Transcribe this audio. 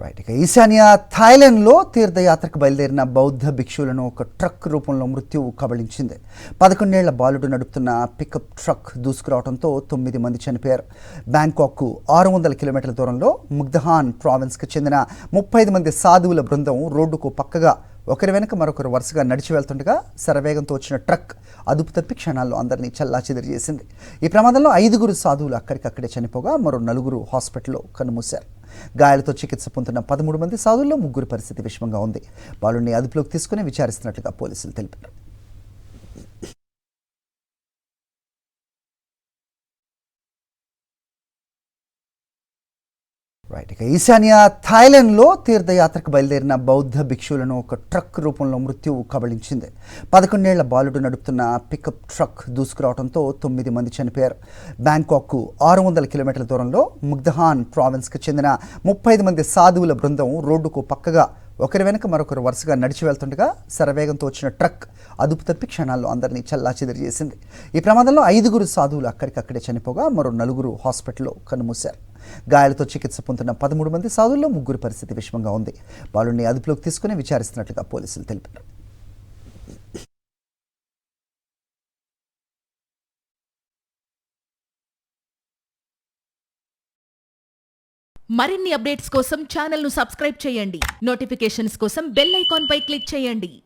Right. ఇక ఈశాన్య థాయిలాండ్లో తీర్థయాత్రకు బయలుదేరిన బౌద్ధ భిక్షువులను ఒక ట్రక్ రూపంలో మృత్యువు కబళించింది. 11 ఏళ్ల బాలుడు నడుపుతున్న పికప్ ట్రక్ దూసుకురావడంతో 9 మంది చనిపోయారు. బ్యాంకాక్కు 600 కిలోమీటర్ల దూరంలో ముగ్ధహాన్ ప్రావిన్స్కి చెందిన 35 మంది సాధువుల బృందం రోడ్డుకు పక్కగా ఒకరి వెనుక మరొకరు వరుసగా నడిచి వెళ్తుండగా శరవేగంతో వచ్చిన ట్రక్ అదుపు తప్పి క్షణాల్లో అందరినీ చెల్లాచెదరు చేసింది. ఈ ప్రమాదంలో 5 సాధువులు అక్కడికక్కడే చనిపోగా మరో 4 హాస్పిటల్లో కన్నుమూశారు. గాయాలతో చికిత్స పొందుతున్న 13 మంది సాధువుల్లో 3 పరిస్థితి విషమంగా ఉంది. బాలుడిని అదుపులోకి తీసుకుని విచారిస్తున్నట్లుగా పోలీసులు తెలిపారు. రైట్. ఇక ఈశాన్య థాయిలాండ్లో తీర్థయాత్రకు బయలుదేరిన బౌద్ధ భిక్షువులను ఒక ట్రక్ రూపంలో మృత్యువు కబళించింది. 11 ఏళ్ల బాలుడు నడుపుతున్న పికప్ ట్రక్ దూసుకురావడంతో 9 మంది చనిపోయారు. బ్యాంకాక్కు 600 కిలోమీటర్ల దూరంలో ముగ్ధహాన్ ప్రావిన్స్కి చెందిన 35 మంది సాధువుల బృందం రోడ్డుకు పక్కగా ఒకరి వెనుక మరొకరు వరుసగా నడిచి వెళ్తుండగా శరవేగంతో వచ్చిన ట్రక్ అదుపు తప్పి క్షణాల్లో అందరినీ చెల్లాచెదరు చేసింది. ఈ ప్రమాదంలో 5 సాధువులు అక్కడికక్కడే చనిపోగా మరో 4 హాస్పిటల్లో కన్నుమూశారు. గాయాలతో చికిత్స పొందుతున్న 13 మంది సాధువుల్లో 3 పరిస్థితి విషమంగా ఉంది. బాలుడిని అదుపులోకి తీసుకుని విచారిస్తున్నట్లుగా పోలీసులు తెలిపారు. మరిన్ని అప్డేట్స్ కోసం ఛానల్ ను సబ్స్క్రైబ్ చేయండి. నోటిఫికేషన్స్ కోసం బెల్ ఐకాన్ పై క్లిక్ చేయండి.